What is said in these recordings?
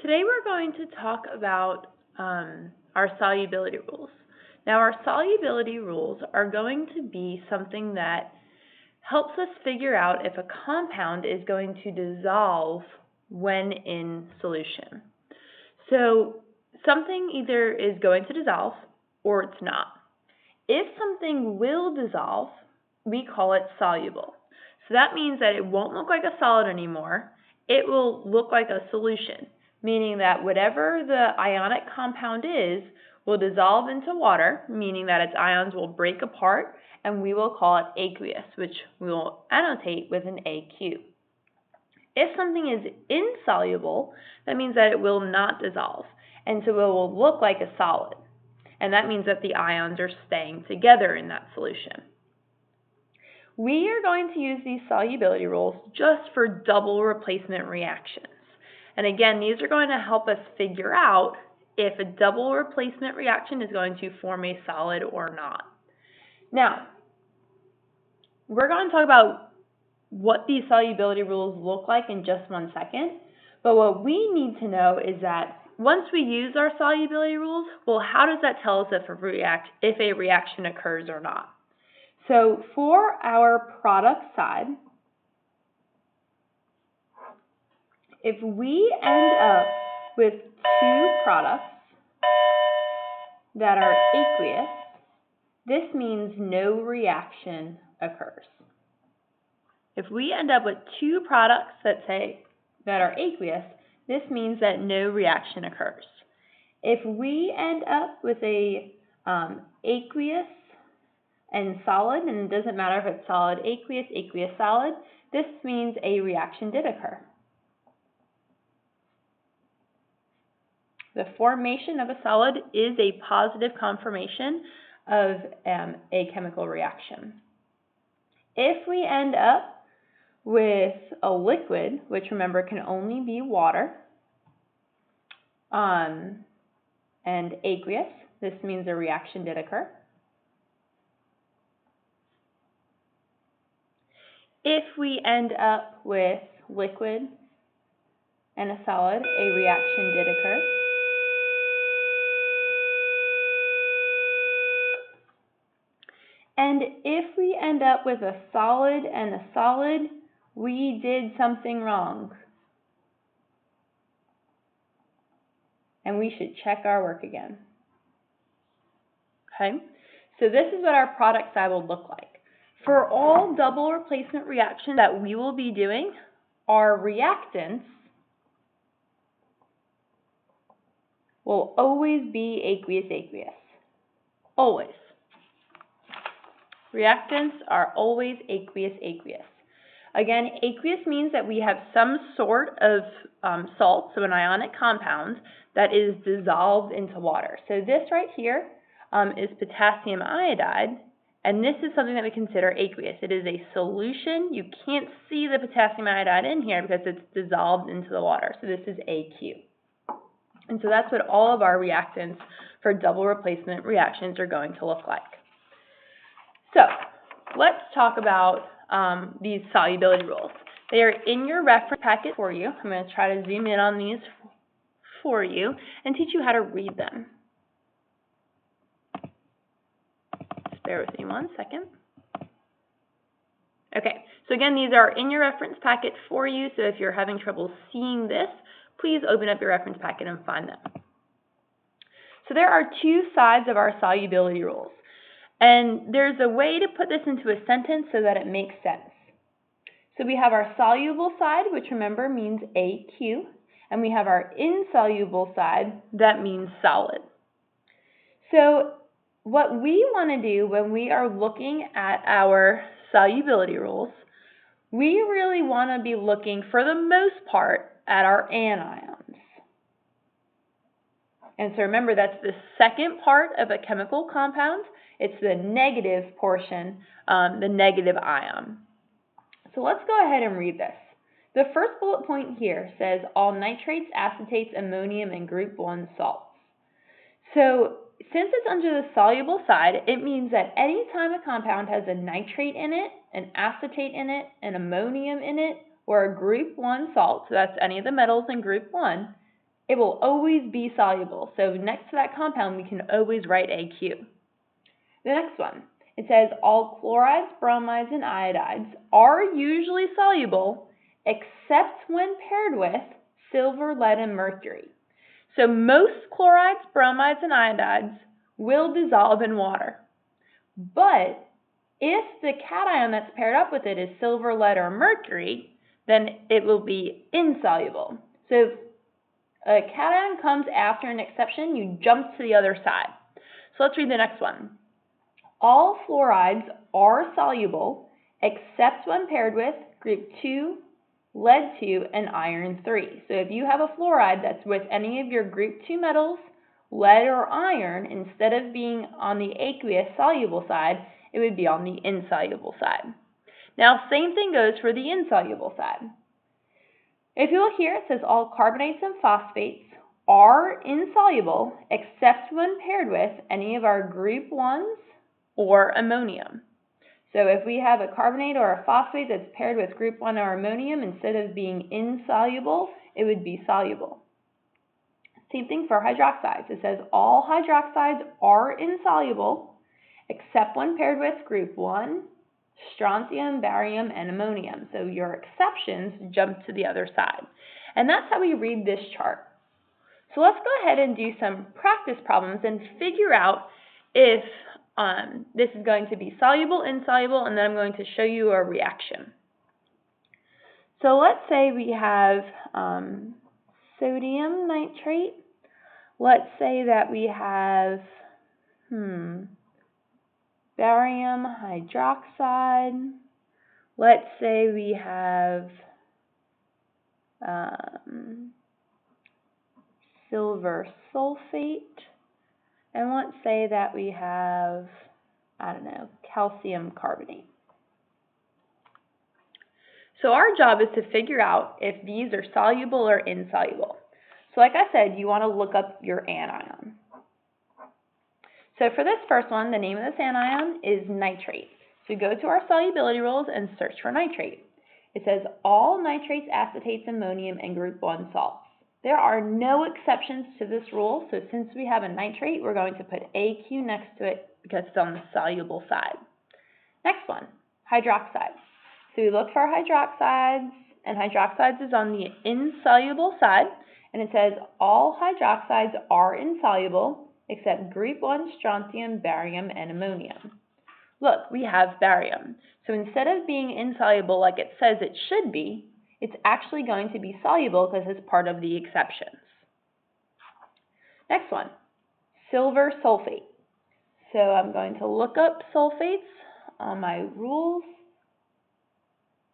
Today we're going to talk about our solubility rules. Now, our solubility rules are going to be something that helps us figure out if a compound is going to dissolve when in solution. So, something either is going to dissolve or it's not. If something will dissolve, we call it soluble. So that means that it won't look like a solid anymore. It will look like a solution, meaning that whatever the ionic compound is will dissolve into water, meaning that its ions will break apart, and we will call it aqueous, which we will annotate with an AQ. If something is insoluble, that means that it will not dissolve, and so it will look like a solid, and that means that the ions are staying together in that solution. We are going to use these solubility rules just for double replacement reactions. And again, these are going to help us figure out if a double replacement reaction is going to form a solid or not. Now, we're going to talk about what these solubility rules look like in just 1 second. But what we need to know is that once we use our solubility rules, well, how does that tell us if a reaction occurs or not? So for our product side, if we end up with two products that are aqueous, this means no reaction occurs. If we end up with two products that are aqueous, this means that no reaction occurs. If we end up with a aqueous and solid, and it doesn't matter if it's solid aqueous, aqueous solid, this means a reaction did occur. The formation of a solid is a positive conformation of a chemical reaction. If we end up with a liquid, which remember can only be water, and aqueous, this means a reaction did occur. If we end up with liquid and a solid, a reaction did occur. And if we end up with a solid and a solid, we did something wrong. And we should check our work again. Okay? So this is what our product side will look like. For all double replacement reactions that we will be doing, our reactants will always be aqueous-aqueous. Always. Reactants are always aqueous-aqueous. Again, aqueous means that we have some sort of salt, so an ionic compound, that is dissolved into water. So this right here is potassium iodide, and this is something that we consider aqueous. It is a solution. You can't see the potassium iodide in here because it's dissolved into the water. So this is AQ. And so that's what all of our reactants for double replacement reactions are going to look like. So let's talk about these solubility rules. They are in your reference packet for you. I'm going to try to zoom in on these for you and teach you how to read them. Just bear with me 1 second. Okay, so again, these are in your reference packet for you, so if you're having trouble seeing this, please open up your reference packet and find them. So there are two sides of our solubility rules, and there's a way to put this into a sentence so that it makes sense. So we have our soluble side, which remember means AQ, and we have our insoluble side, that means solid. So what we want to do when we are looking at our solubility rules, we really want to be looking, for the most part, at our anions. And so remember, that's the second part of a chemical compound. It's the negative portion, the negative ion. So let's go ahead and read this. The first bullet point here says all nitrates, acetates, ammonium, and group 1 salts. So since it's under the soluble side, it means that any time a compound has a nitrate in it, an acetate in it, an ammonium in it, or a group 1 salt, so that's any of the metals in group 1, it will always be soluble. So next to that compound, we can always write AQ. The next one, it says all chlorides, bromides, and iodides are usually soluble except when paired with silver, lead, and mercury. So most chlorides, bromides, and iodides will dissolve in water. But if the cation that's paired up with it is silver, lead, or mercury, then it will be insoluble. So if a cation comes after an exception, you jump to the other side. So let's read the next one. All fluorides are soluble except when paired with group 2, lead 2, and iron 3. So if you have a fluoride that's with any of your group 2 metals, lead or iron, instead of being on the aqueous soluble side, it would be on the insoluble side. Now, same thing goes for the insoluble side. If you look here, it says all carbonates and phosphates are insoluble except when paired with any of our group 1s or ammonium. So if we have a carbonate or a phosphate that's paired with group 1 or ammonium, instead of being insoluble, it would be soluble. Same thing for hydroxides. It says all hydroxides are insoluble except when paired with group 1, strontium, barium, and ammonium. So your exceptions jump to the other side. And that's how we read this chart. So let's go ahead and do some practice problems and figure out if this is going to be soluble, insoluble, and then I'm going to show you a reaction. So let's say we have sodium nitrate. Let's say that we have barium hydroxide. Let's say we have silver sulfate. And let's say that we have, calcium carbonate. So our job is to figure out if these are soluble or insoluble. So like I said, you want to look up your anion. So for this first one, the name of this anion is nitrate. So go to our solubility rules and search for nitrate. It says all nitrates, acetates, ammonium, and group 1 salts. There are no exceptions to this rule, so since we have a nitrate, we're going to put AQ next to it because it's on the soluble side. Next one, hydroxides. So we look for hydroxides, and hydroxides is on the insoluble side, and it says all hydroxides are insoluble except group 1, strontium, barium, and ammonium. Look, we have barium. So instead of being insoluble like it says it should be, it's actually going to be soluble because it's part of the exceptions. Next one, silver sulfate. So I'm going to look up sulfates on my rules.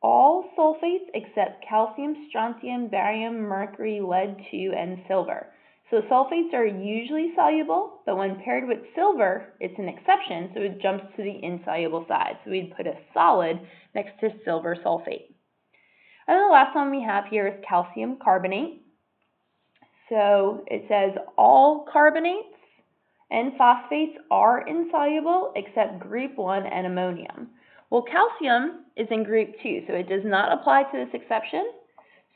All sulfates except calcium, strontium, barium, mercury, lead 2, and silver. So sulfates are usually soluble, but when paired with silver, it's an exception, so it jumps to the insoluble side. So we'd put a solid next to silver sulfate. And the last one we have here is calcium carbonate. So it says all carbonates and phosphates are insoluble except group 1 and ammonium. Well, calcium is in group 2, so it does not apply to this exception.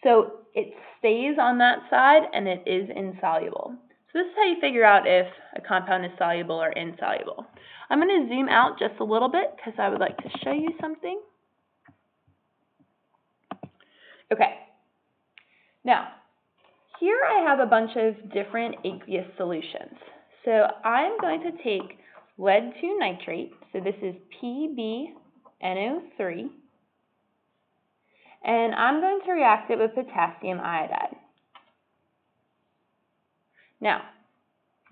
So it stays on that side and it is insoluble. So this is how you figure out if a compound is soluble or insoluble. I'm going to zoom out just a little bit because I would like to show you something. Okay, now here I have a bunch of different aqueous solutions. So I'm going to take lead 2 nitrate, so this is PbNO3, and I'm going to react it with potassium iodide. Now,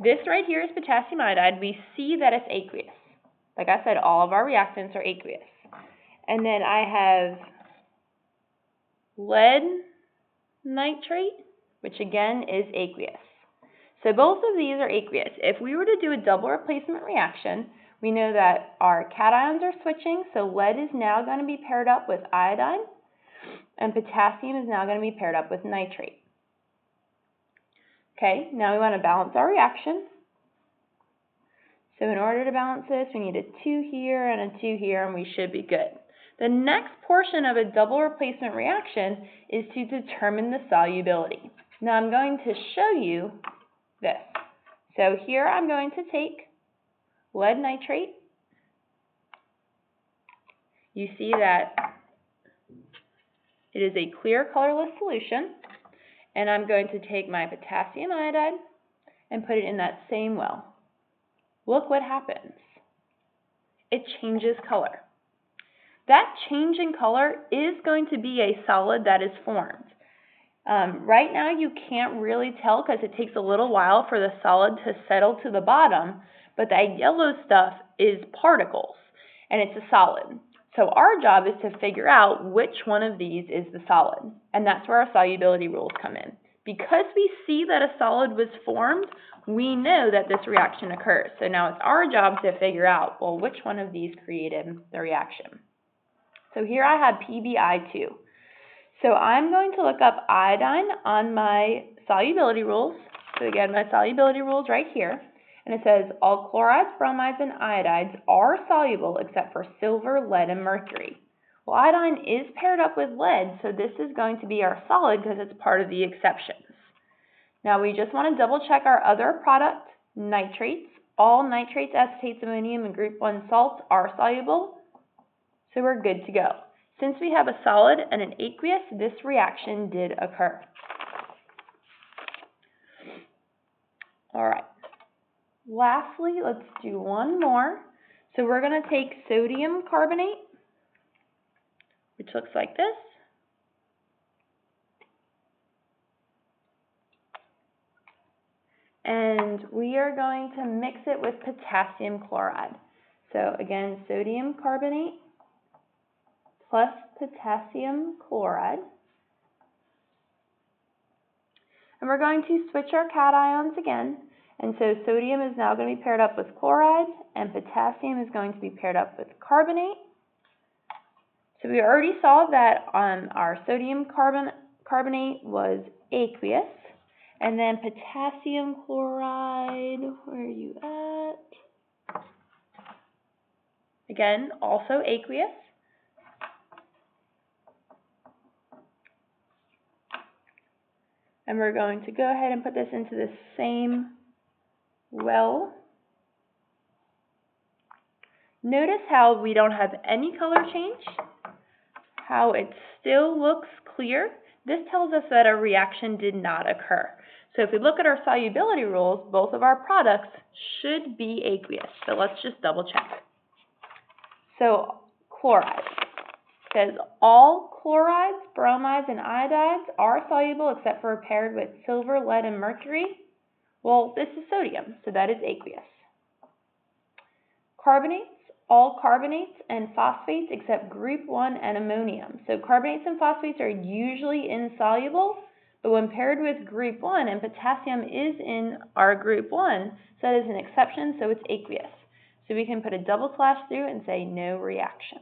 this right here is potassium iodide. We see that it's aqueous. Like I said, all of our reactants are aqueous. And then I have lead nitrate, which again is aqueous. So both of these are aqueous. If we were to do a double replacement reaction, we know that our cations are switching, so lead is now going to be paired up with iodine, and potassium is now going to be paired up with nitrate. Okay, now we want to balance our reaction. So in order to balance this, we need a 2 here and a 2 here, and we should be good. The next portion of a double replacement reaction is to determine the solubility. Now I'm going to show you this. So here I'm going to take lead nitrate. You see that it is a clear colorless solution, and I'm going to take my potassium iodide and put it in that same well. Look what happens. It changes color. That change in color is going to be a solid that is formed. Right now you can't really tell because it takes a little while for the solid to settle to the bottom, but that yellow stuff is particles, and it's a solid. So our job is to figure out which one of these is the solid, and that's where our solubility rules come in. Because we see that a solid was formed, we know that this reaction occurs. So now it's our job to figure out, well, which one of these created the reaction. So here I have PbI2. So I'm going to look up iodine on my solubility rules. So again, my solubility rules right here. And it says all chlorides, bromides, and iodides are soluble except for silver, lead, and mercury. Well, iodine is paired up with lead, so this is going to be our solid because it's part of the exceptions. Now we just want to double check our other product, nitrates. All nitrates, acetates, ammonium, and group 1 salts are soluble, so we're good to go. Since we have a solid and an aqueous, this reaction did occur. All right. Lastly, let's do one more. So we're going to take sodium carbonate, which looks like this. And we are going to mix it with potassium chloride. So again, sodium carbonate plus potassium chloride. And we're going to switch our cations again. And so sodium is now going to be paired up with chloride, and potassium is going to be paired up with carbonate. So we already saw that our sodium carbonate was aqueous. And then potassium chloride, where are you at? Again, also aqueous. And we're going to go ahead and put this into the same well. Notice how we don't have any color change, how it still looks clear. This tells us that a reaction did not occur. So if we look at our solubility rules, both of our products should be aqueous. So let's just double check. So chloride says all chlorides, bromides, and iodides are soluble except for paired with silver, lead, and mercury. Well, this is sodium, so that is aqueous. Carbonates, all carbonates and phosphates except group 1 and ammonium. So carbonates and phosphates are usually insoluble, but when paired with group 1, and potassium is in our group 1, so that is an exception, so it's aqueous. So we can put a double slash through and say no reaction.